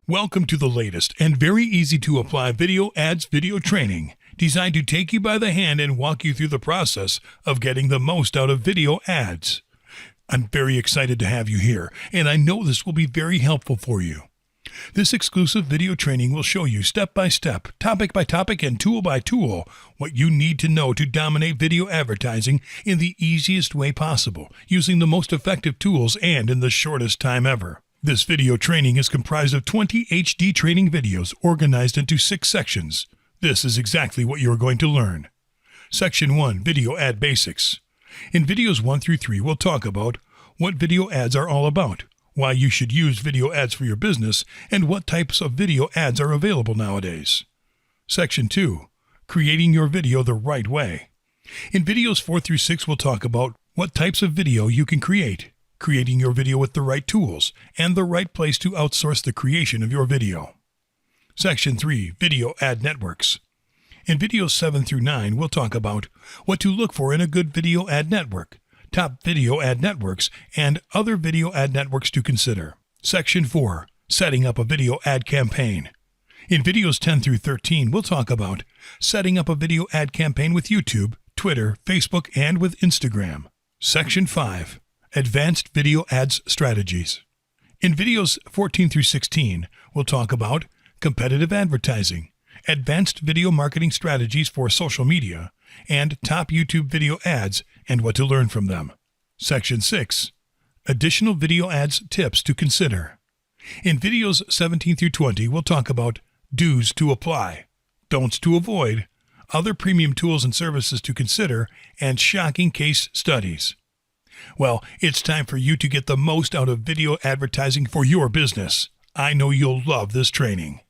Welcome to the latest and very easy to apply video ads video training, designed to take you by the hand and walk you through the process of getting the most out of video ads. I'm very excited to have you here, and I know this will be very helpful for you. This exclusive video training will show you step by step, topic by topic, and tool by tool what you need to know to dominate video advertising in the easiest way possible, using the most effective tools and in the shortest time ever. This video training is comprised of 20 HD training videos organized into 6 sections. This is exactly what you are going to learn. Section 1, Video Ad Basics. In videos 1 through 3, we'll talk about what video ads are all about, why you should use video ads for your business, and what types of video ads are available nowadays. Section 2, Creating Your Video the Right Way. In videos 4 through 6, we'll talk about what types of video you can creating your video with the right tools, and the right place to outsource the creation of your video. Section 3, Video Ad Networks. In videos 7 through 9, we'll talk about what to look for in a good video ad network, top video ad networks, and other video ad networks to consider. Section 4, Setting up a video ad campaign. In videos 10 through 13, we'll talk about setting up a video ad campaign with YouTube, Twitter, Facebook, and with Instagram. Section 5, Advanced Video Ads Strategies. In videos 14 through 16, we'll talk about competitive advertising, advanced video marketing strategies for social media, and top YouTube video ads and what to learn from them. Section 6, Additional Video Ads Tips to Consider. In videos 17 through 20, we'll talk about do's to apply, don'ts to avoid, other premium tools and services to consider, and shocking case studies. Well, it's time for you to get the most out of video advertising for your business. I know you'll love this training.